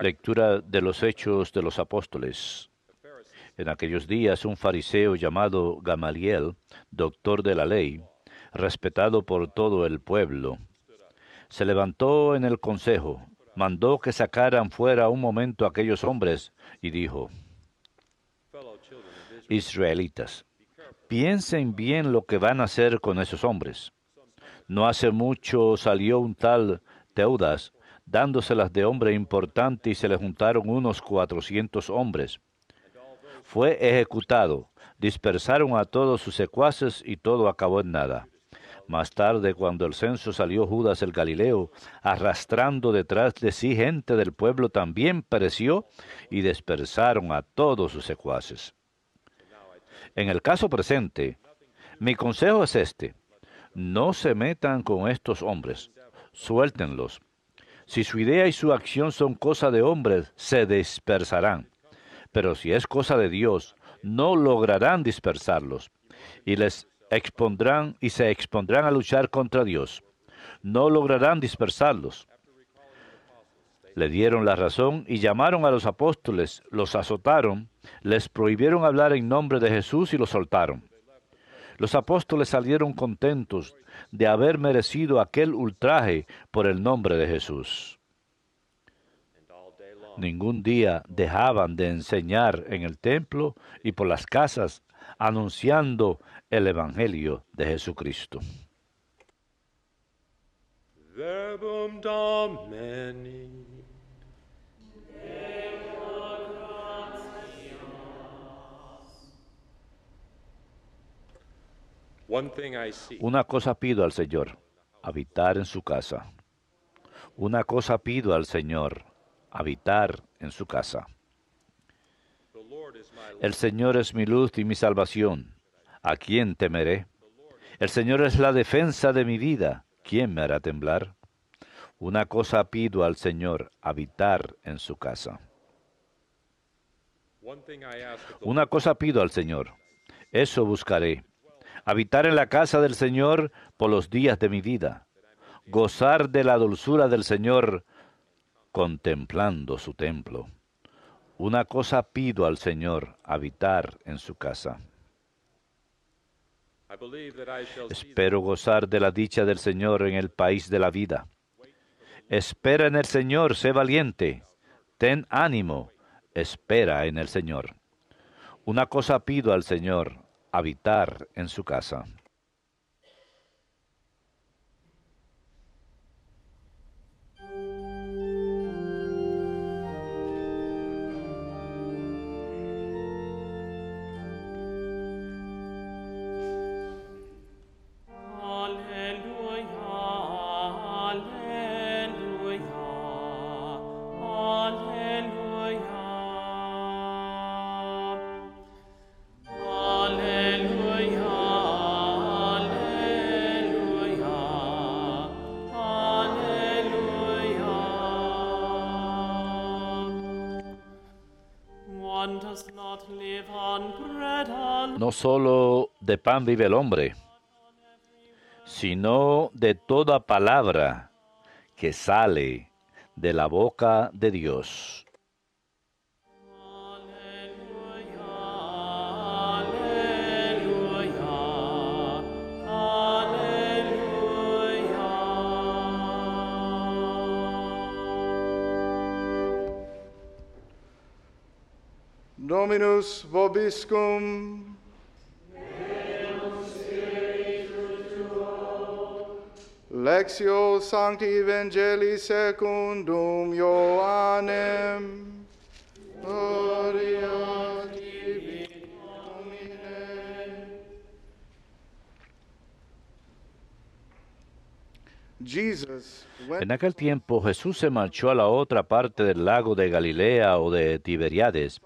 Lectura de los Hechos de los Apóstoles. En aquellos días un fariseo llamado Gamaliel, doctor de la ley, respetado por todo el pueblo, se levantó en el consejo, mandó que sacaran fuera un momento a aquellos hombres y dijo: Israelitas, piensen bien lo que van a hacer con esos hombres. No hace mucho salió un tal Teudas, dándoselas de hombre importante, y se le juntaron unos 400 hombres. Fue ejecutado, dispersaron a todos sus secuaces y todo acabó en nada. Más tarde, cuando el censo, salió Judas el Galileo, arrastrando detrás de sí gente del pueblo, también pereció, y dispersaron a todos sus secuaces. En el caso presente, mi consejo es este: no se metan con estos hombres, suéltenlos. Si su idea y su acción son cosa de hombres, se dispersarán. Pero si es cosa de Dios, no lograrán dispersarlos, y se expondrán a luchar contra Dios. No lograrán dispersarlos. Le dieron la razón y llamaron a los apóstoles, los azotaron, les prohibieron hablar en nombre de Jesús y los soltaron. Los apóstoles salieron contentos de haber merecido aquel ultraje por el nombre de Jesús. Ningún día dejaban de enseñar en el templo y por las casas, anunciando el Evangelio de Jesucristo. Verbum Domini. Una cosa pido al Señor, habitar en su casa. Una cosa pido al Señor, habitar en su casa. El Señor es mi luz y mi salvación. ¿A quién temeré? El Señor es la defensa de mi vida. ¿Quién me hará temblar? Una cosa pido al Señor, habitar en su casa. Una cosa pido al Señor, eso buscaré: habitar en la casa del Señor por los días de mi vida, gozar de la dulzura del Señor, contemplando su templo. Una cosa pido al Señor, habitar en su casa. Espero gozar de la dicha del Señor en el país de la vida. Espera en el Señor, sé valiente. Ten ánimo, espera en el Señor. Una cosa pido al Señor, habitar en su casa. No solo de pan vive el hombre, sino de toda palabra que sale de la boca de Dios. Dominus vobiscum. Lectio Sancti Evangelii secundum Ioannem. Gloria tibi, Domine. En aquel tiempo Jesús se marchó a la otra parte del lago de Galilea o de Tiberíades.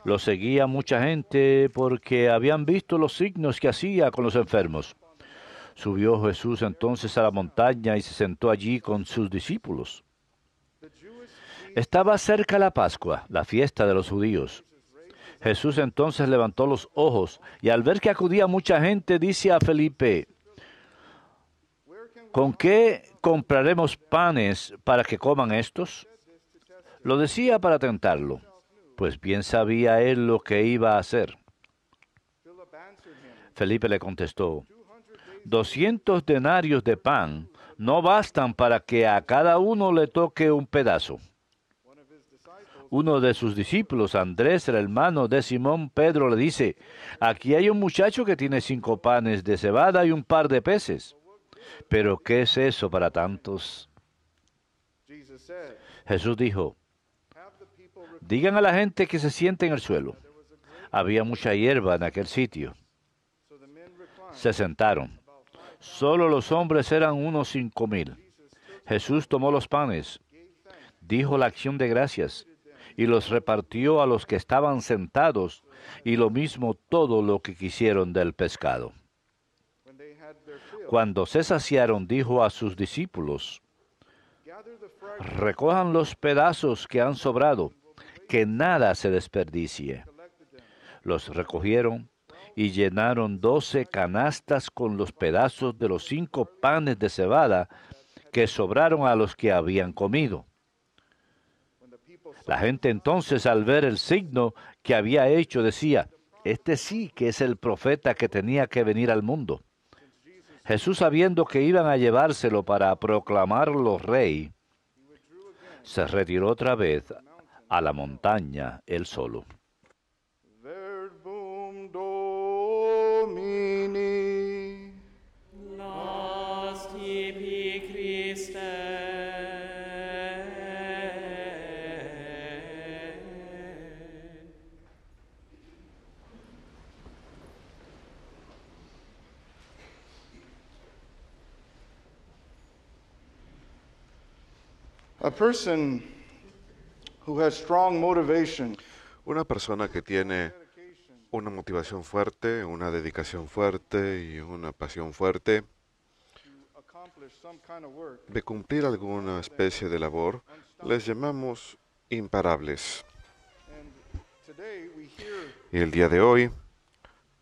Lo seguía mucha gente porque habían visto los signos que hacía con los enfermos. Subió Jesús entonces a la montaña y se sentó allí con sus discípulos. Estaba cerca la Pascua, la fiesta de los judíos. Jesús entonces levantó los ojos y al ver que acudía mucha gente, dice a Felipe: ¿con qué compraremos panes para que coman estos? Lo decía para tentarlo, pues bien sabía él lo que iba a hacer. Philip answered him, Felipe le contestó, 200 denarios de pan no bastan para que a cada uno le toque un pedazo. one of his disciples, Uno de sus discípulos, Andrés, el hermano de Simón Pedro, le dice, aquí hay un muchacho que tiene 5 panes de cebada y un par de peces. Pero ¿qué es eso para tantos? Jesus said, Jesús dijo, have the people recline. digan a la gente que se siente en el suelo. There was a great, Había mucha hierba en aquel sitio. so the men reclined. Se sentaron. About 5,000. Solo los hombres eran unos 5,000. Jesús tomó los panes, Gave thanks, dijo la acción de gracias y los repartió a los que estaban sentados, y lo mismo todo lo que quisieron del pescado. when they had their fill. Cuando se saciaron, dijo a sus discípulos, Gather the fragments, recojan los pedazos que han sobrado, que nada se desperdicie. collected them. Los recogieron y llenaron 12 canastas con los pedazos de los 5 panes de cebada que sobraron a los que habían comido. When the people saw La gente entonces, al ver el signo que había hecho, decía, este sí que es el profeta que tenía que venir al mundo. Jesús, sabiendo que iban a llevárselo para proclamarlo rey, se retiró otra vez a la montaña él solo. Verbum Domini. Nos tibi Christe. A person who has strong motivation, Una persona que tiene dedication, una motivación fuerte, una dedicación fuerte y una pasión fuerte to accomplish some kind of work, de cumplir alguna especie de labor, les llamamos imparables. and today we hear Y el día de hoy of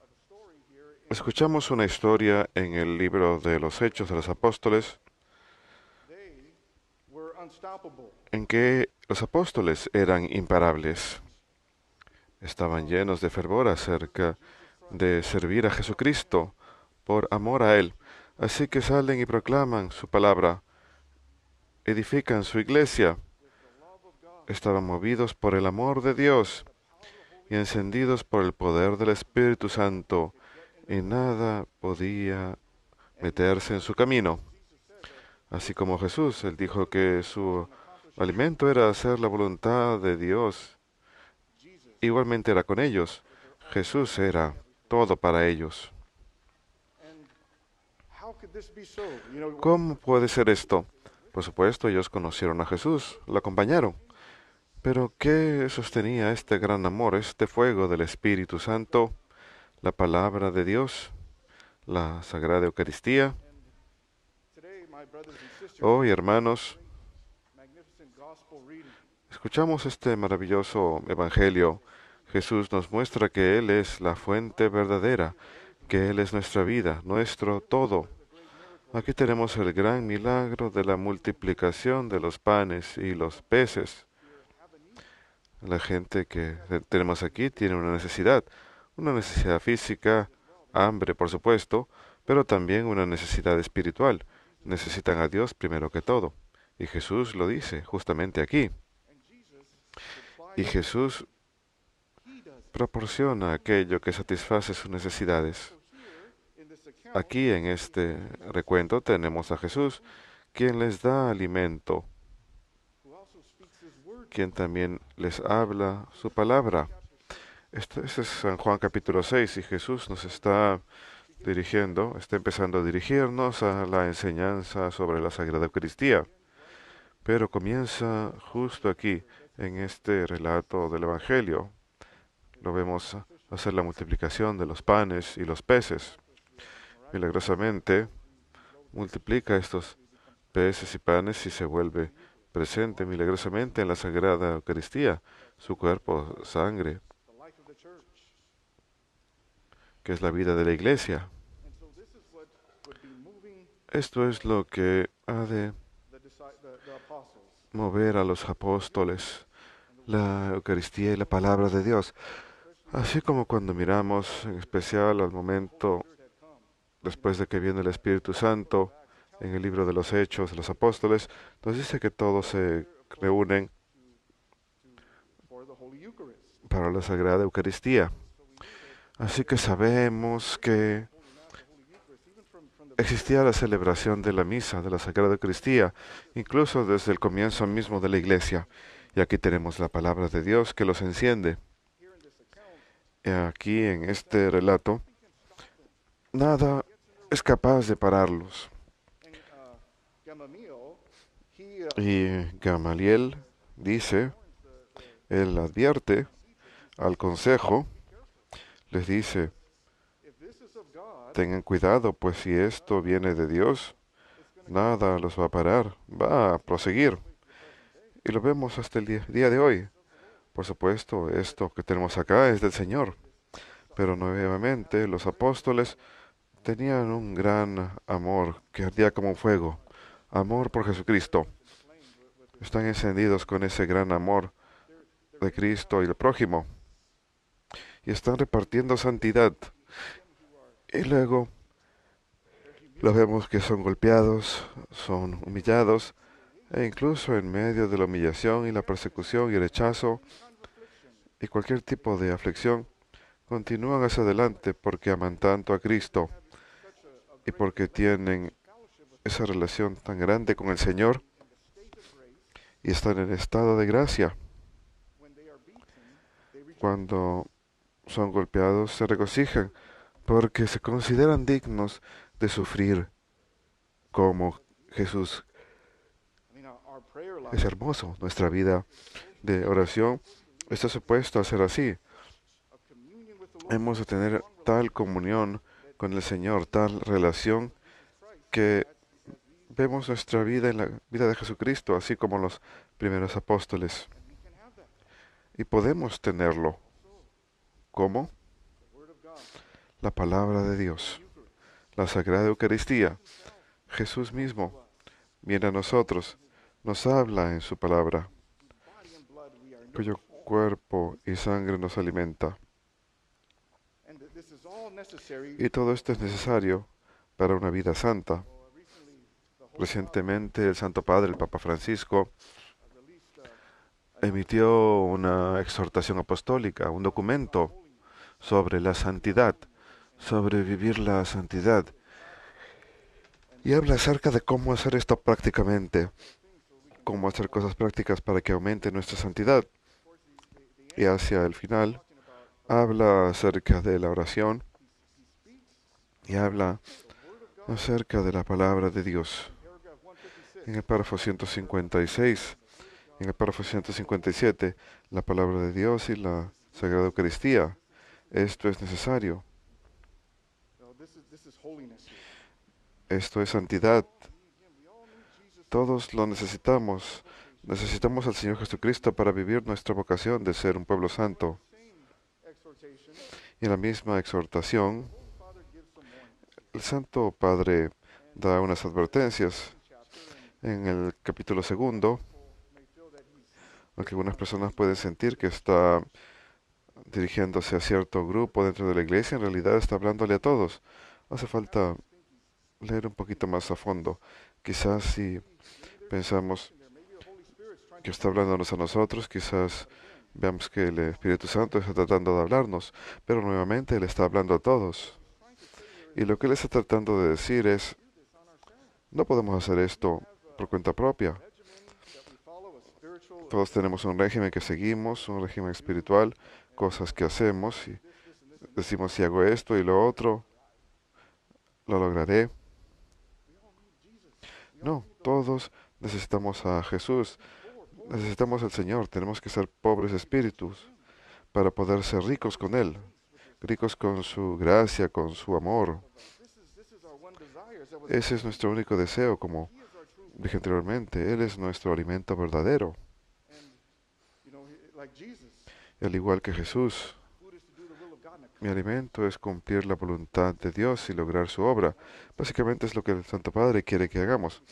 a story here in escuchamos una historia en el libro de los Hechos de los Apóstoles they were unstoppable. en que los apóstoles eran imparables. Estaban llenos de fervor acerca de servir a Jesucristo por amor a Él. Así que salen y proclaman su palabra, edifican su iglesia. Estaban movidos por el amor de Dios y encendidos por el poder del Espíritu Santo, y nada podía meterse en su camino. Así como Jesús, Él dijo que su alimento era hacer la voluntad de Dios. Igualmente era con ellos. Jesús era todo para ellos. And how could this be so? You know, ¿Cómo puede ser esto? Por supuesto, ellos conocieron a Jesús, lo acompañaron. Pero ¿qué sostenía este gran amor, este fuego del Espíritu Santo? La palabra de Dios, la Sagrada Eucaristía. today, my brothers and sisters, Hoy, hermanos, magnificent gospel reading. escuchamos este maravilloso Evangelio. Jesús nos muestra que Él es la fuente verdadera, que Él es nuestra vida, nuestro todo. Aquí tenemos el gran milagro de la multiplicación de los panes y los peces. La gente que tenemos aquí tiene una necesidad física, hambre, por supuesto, pero también una necesidad espiritual. Necesitan a Dios primero que todo. Y Jesús lo dice justamente aquí. Y Jesús proporciona aquello que satisface sus necesidades. In this account, Aquí en este recuento tenemos a Jesús, quien les da alimento, who also speaks his word, quien también les habla su palabra. Este es San Juan capítulo 6 y Jesús nos está dirigiendo, está empezando a dirigirnos a la enseñanza sobre la Sagrada Eucaristía. Pero comienza justo aquí, en este relato del Evangelio. Lo vemos hacer la multiplicación de los panes y los peces. Milagrosamente, multiplica estos peces y panes y se vuelve presente milagrosamente en la Sagrada Eucaristía, su cuerpo, sangre, the life of the church. que es la vida de la Iglesia. And so this is what would be moving Esto es lo que ha de the apostles. mover a los apóstoles, la Eucaristía y la palabra de Dios. Así como cuando miramos en especial al momento después de que viene el Espíritu Santo en el libro de los Hechos de los Apóstoles, nos dice que todos se reúnen para la Sagrada Eucaristía. Así que sabemos que existía la celebración de la misa, de la Sagrada Eucaristía, incluso desde el comienzo mismo de la Iglesia. Y aquí tenemos la palabra de Dios que los enciende. Y aquí en este relato, nada es capaz de pararlos. Y Gamaliel dice, él advierte al consejo, les dice, tengan cuidado, pues si esto viene de Dios, nada los va a parar, va a proseguir. Y lo vemos hasta el día de hoy. Por supuesto, esto que tenemos acá es del Señor. Pero nuevamente los apóstoles tenían un gran amor que ardía como un fuego. Amor por Jesucristo. Están encendidos con ese gran amor de Cristo y el prójimo. Y están repartiendo santidad. Y luego los vemos que son golpeados, son humillados, e incluso en medio de la humillación y la persecución y el rechazo y cualquier tipo de aflicción, continúan hacia adelante porque aman tanto a Cristo y porque tienen esa relación tan grande con el Señor y están en estado de gracia. Cuando son golpeados, se regocijan porque se consideran dignos de sufrir como Jesús. Es hermoso. Nuestra vida de oración está supuesta a ser así. Hemos de tener tal comunión con el Señor, tal relación, que vemos nuestra vida en la vida de Jesucristo, así como los primeros apóstoles. Y podemos tenerlo. ¿Cómo? La palabra de Dios, la Sagrada Eucaristía. Jesús mismo viene a nosotros, nos habla en su palabra, cuyo cuerpo y sangre nos alimenta. Y todo esto es necesario para una vida santa. Recientemente el Santo Padre, el Papa Francisco, emitió una exhortación apostólica, un documento sobre la santidad, sobre vivir la santidad. Y habla acerca de cómo hacer esto prácticamente, cómo hacer cosas prácticas para que aumente nuestra santidad. Y hacia el final habla acerca de la oración y habla acerca de la palabra de Dios. En el párrafo 156, en el párrafo 157, la palabra de Dios y la Sagrada Eucaristía. Esto es necesario. Esto es santidad. Todos lo necesitamos. Necesitamos al Señor Jesucristo para vivir nuestra vocación de ser un pueblo santo. Y en la misma exhortación, el Santo Padre da unas advertencias. En el capítulo 2, aunque algunas personas pueden sentir que está dirigiéndose a cierto grupo dentro de la iglesia, en realidad está hablándole a todos. Hace falta leer un poquito más a fondo. Quizás si pensamos que está hablándonos a nosotros, quizás veamos que el Espíritu Santo está tratando de hablarnos, pero nuevamente Él está hablando a todos. Y lo que Él está tratando de decir es, no podemos hacer esto por cuenta propia. Todos tenemos un régimen que seguimos, un régimen espiritual, cosas que hacemos y decimos si hago esto y lo otro, lo lograré. No, todos necesitamos a Jesús, necesitamos al Señor, tenemos que ser pobres espíritus para poder ser ricos con Él, ricos con su gracia, con su amor. Ese es nuestro único deseo, como dije anteriormente, Él es nuestro alimento verdadero. Y al igual que Jesús, Mi alimento es cumplir la voluntad de Dios y lograr su obra. Básicamente es lo que el Santo Padre quiere que hagamos.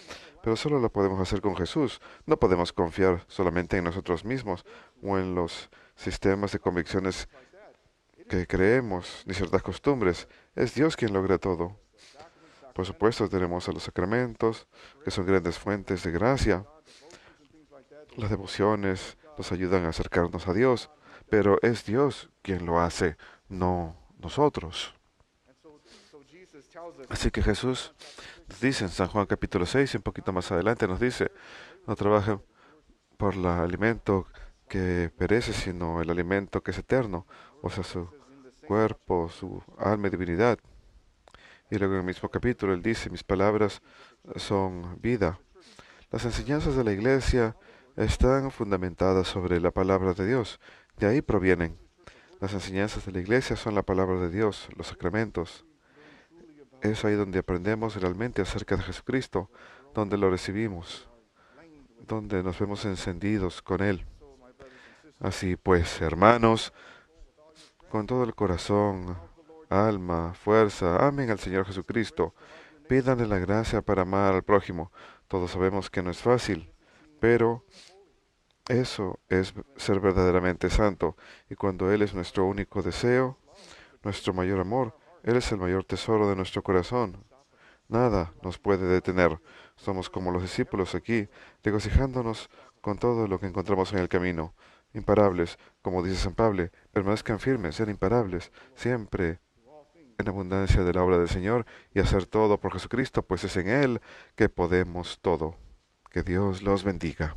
Pero solo lo podemos hacer con Jesús. No podemos confiar solamente en nosotros mismos o en los sistemas de convicciones que creemos, ni ciertas costumbres. Es Dios quien logra todo. Por supuesto, tenemos a los sacramentos, que son grandes fuentes de gracia. Las devociones nos ayudan a acercarnos a Dios, pero es Dios quien lo hace, no nosotros. Así que Jesús nos dice en San Juan capítulo 6, y un poquito más adelante nos dice, no trabajen por el alimento que perece, sino el alimento que es eterno, o sea, su cuerpo, su alma y divinidad. Y luego en el mismo capítulo él dice, mis palabras son vida. Las enseñanzas de la Iglesia están fundamentadas sobre la palabra de Dios. De ahí provienen. Las enseñanzas de la Iglesia son la palabra de Dios, los sacramentos. Es ahí donde aprendemos realmente acerca de Jesucristo, donde lo recibimos, donde nos vemos encendidos con Él. Así pues, hermanos, con todo el corazón, alma, fuerza, amen al Señor Jesucristo. Pídanle la gracia para amar al prójimo. Todos sabemos que no es fácil, pero eso es ser verdaderamente santo. Y cuando Él es nuestro único deseo, nuestro mayor amor, Él es el mayor tesoro de nuestro corazón. Nada nos puede detener. Somos como los discípulos aquí, regocijándonos con todo lo que encontramos en el camino. Imparables, como dice San Pablo, permanezcan firmes, sean imparables, siempre en abundancia de la obra del Señor y hacer todo por Jesucristo, pues es en Él que podemos todo. Que Dios los bendiga.